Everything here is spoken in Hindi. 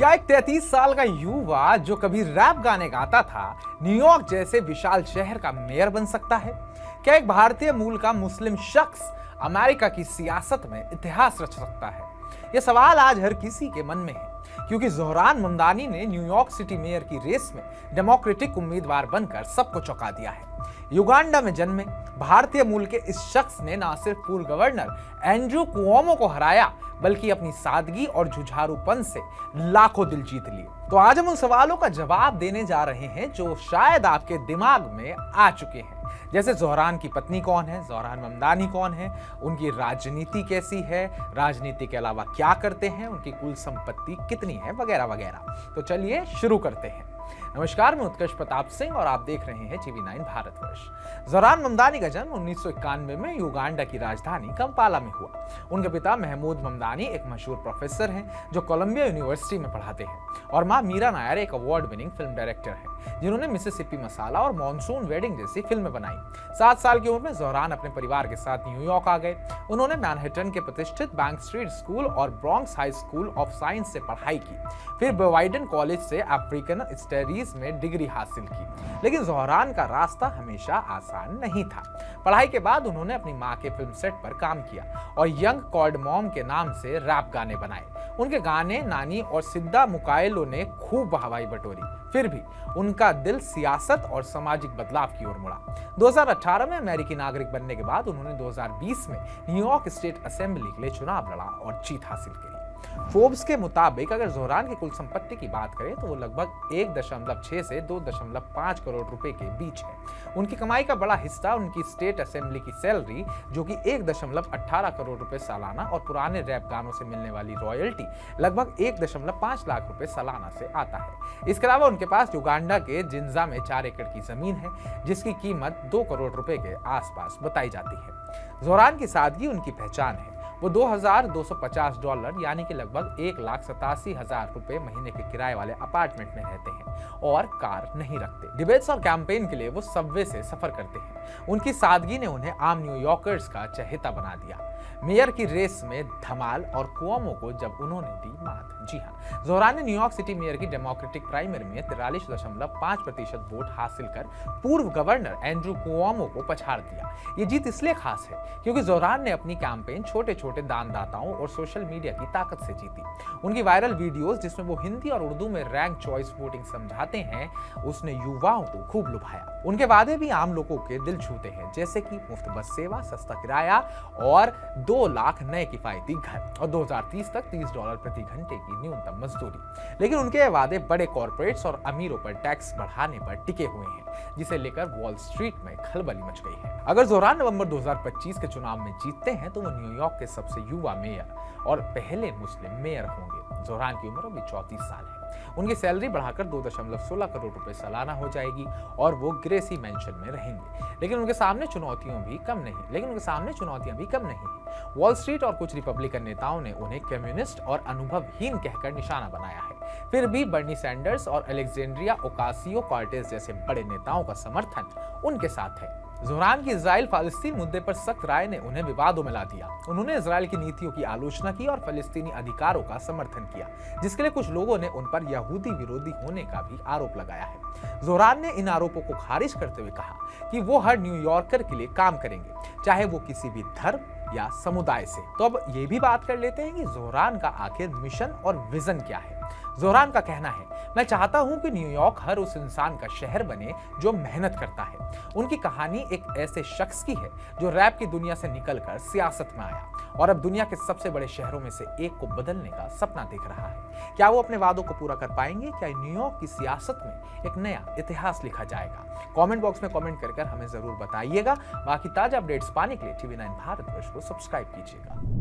क्या एक 33 साल का युवा जो कभी रैप गाने गाता था न्यूयॉर्क जैसे विशाल शहर का मेयर बन सकता है? क्या एक भारतीय मूल का मुस्लिम शख्स अमेरिका की सियासत में इतिहास रच सकता है? यह सवाल आज हर किसी के मन में है, क्योंकि ज़ोहरान ममदानी ने न्यूयॉर्क सिटी मेयर की रेस में डेमोक्रेटिक उम्मीदवार बनकर सबको चौंका दिया है। युगांडा में जन्मे भारतीय मूल के इस शख्स ने न सिर्फ पूर्व गवर्नर एंड्रू कुओमो को हराया, बल्कि अपनी सादगी और जुझारूपन से लाखों दिल जीत लिए। तो आज हम उन सवालों का जवाब देने जा रहे हैं जो शायद आपके दिमाग में आ चुके हैं, जैसे ज़ोहरान की पत्नी कौन है, ज़ोहरान ममदानी कौन है, उनकी राजनीति कैसी है, राजनीति के अलावा क्या करते हैं, उनकी कुल संपत्ति कितनी है, वगैरह वगैरह। तो चलिए शुरू करते हैं। नमस्कार, मैं उत्कर्ष प्रताप सिंह और आप देख रहे हैं TV9 भारतवर्ष। ज़ोहरान ममदानी का जन्म 1991 में युगांडा की राजधानी कंपाला में हुआ। उनके पिता महमूद ममदानी एक मशहूर प्रोफेसर हैं जो कोलंबिया यूनिवर्सिटी में पढ़ाते हैं, और मां मीरा नायर एक अवार्ड विनिंग फिल्म डायरेक्टर हैं जिन्होंने मिसिसिपी मसाला और मॉनसून वेडिंग जैसी फिल्में बनाई। 7 साल की उम्र में ज़ोहरान अपने परिवार के साथ न्यूयॉर्क आ गए। उन्होंने मैनहट्टन के प्रतिष्ठित बैंक स्ट्रीट स्कूल और Bronx high school of science से पढ़ाई की, फिर बवाइडन कॉलेज से अफ्रीकन स्टडीज में डिग्री हासिल की। लेकिन ज़ोहरान का रास्ता हमेशा आसान नहीं था। पढ़ाई के बाद उन्होंने अपनी मां के फिल्म सेट पर काम किया और यंग कॉर्डमॉम के नाम से रैप गाने बनाए। उनके गाने नानी और सिद्धा मुकायलो ने खूब वाहवाही बटोरी। फिर भी उनका दिल सियासत और सामाजिक बदलाव की ओर मुड़ा। 2018 में अमेरिकी नागरिक बनने के बाद उन्होंने 2020 में न्यूयॉर्क स्टेट असेंबली के लिए चुनाव लड़ा और जीत हासिल करी। फोर्ब्स के मुताबिक अगर ज़ोहरान की कुल संपत्ति की बात करें तो वो लगभग 1.6 से 2.5 करोड़ रुपए के बीच है। उनकी कमाई का बड़ा हिस्सा उनकी स्टेट असेंबली की सैलरी, जो कि 1.18 करोड़ रुपए सालाना, और पुराने रैप गानों से मिलने वाली रॉयल्टी लगभग 1.5 लाख रुपए सालाना से आता है। इसके अलावा उनके पास युगांडा के जिंजा में 4 एकड़ की जमीन है, जिसकी कीमत 2 करोड़ रुपए के आसपास बताई जाती है। ज़ोहरान की सादगी उनकी पहचान है। वो $2,250 यानी कि लगभग 1,87,000 रुपए महीने के किराए वाले अपार्टमेंट में रहते हैं और कार नहीं रखते। डिबेट्स और कैंपेन के लिए वो सबवे से सफर करते हैं। उनकी सादगी ने उन्हें आम न्यूयॉर्कर्स का चहेता बना दिया। मेयर की रेस में धमाल और कुओमो को जब उन्होंने दी मात। जी हाँ, ज़ोहरान ने न्यूयॉर्क सिटी मेयर की डेमोक्रेटिक प्राइमरी में 43.5% वोट हासिल कर पूर्व गवर्नर एंड्रू कुओमो को पछाड़ दिया। ये जीत इसलिए खास है क्योंकि ज़ोहरान ने अपनी कैंपेन छोटे छोटे दानदाताओं और सोशल मीडिया की ताकत से जीती। उनकी वायरल वीडियोस जिसमें वो हिंदी और उर्दू में रैंक चॉइस वोटिंग समझाते हैं, उसने युवाओं को खूब लुभाया। उनके वादे भी आम लोगों के दिल छूते हैं, जैसे कि मुफ्त बस सेवा, सस्ता किराया और 2 लाख नए किफायती घर, और 2030 तक $30 प्रति घंटे की न्यूनतम मजदूरी। लेकिन उनके वादे बड़े कॉर्पोरेट्स और अमीरों पर टैक्स बढ़ाने पर टिके हुए हैं, जिसे लेकर वॉल स्ट्रीट में खलबली मच गई है। अगर ज़ोहरान नवंबर 2025 के चुनाव में जीतते हैं तो वो न्यूयॉर्क के सबसे युवा मेयर और पहले मुस्लिम मेयर होंगे। ज़ोहरान की उम्र अभी 34 साल है। उनकी सैलरी बढ़ाकर 2.16 करोड़ रुपए सालाना हो जाएगी और वो ग्रेसी मैंशन में रहेंगे। लेकिन उनके सामने चुनौतियां भी कम नहीं हैं। वॉल स्ट्रीट और कुछ रिपब्लिकन नेताओं ने उन्हें कम्युनिस्ट और अनुभवहीन कहकर निशाना बनाया है। फिर भी बर्नी सैंडर्स और अलेक्जेंड्रिया ओकासियो-कॉर्टेज जैसे बड़े नेताओं का समर्थन उनके साथ है। ज़ोहरान की इजराइल फालस्तीन मुद्दे पर सख्त राय ने उन्हें विवादों में ला दिया। उन्होंने इजराइल की नीतियों की आलोचना की और फलस्तीनी अधिकारों का समर्थन किया, जिसके लिए कुछ लोगों ने उन पर यहूदी विरोधी होने का भी आरोप लगाया है। ज़ोहरान ने इन आरोपों को खारिज करते हुए कहा कि वो हर न्यूयॉर्कर के लिए काम करेंगे, चाहे वो किसी भी धर्म या समुदाय से। तो अब ये भी बात कर लेते हैं कि ज़ोहरान का आखिर मिशन और विजन क्या है। ज़ोहरान का कहना है, मैं चाहता हूं कि न्यूयॉर्क हर उस इंसान का शहर बने जो मेहनत करता है। उनकी कहानी एक ऐसे शख्स की है जो रैप की दुनिया से निकलकर सियासत में आया और अब दुनिया के सबसे बड़े शहरों में से एक को बदलने का सपना देख रहा है। क्या वो अपने वादों को पूरा कर पाएंगे? क्या न्यूयॉर्क की सियासत में एक नया इतिहास लिखा जाएगा? कमेंट बॉक्स में कमेंट कर हमें जरूर बताइएगा। बाकी ताजा अपडेट्स पाने के लिए TV9 भारतवर्ष को सब्सक्राइब कीजिएगा।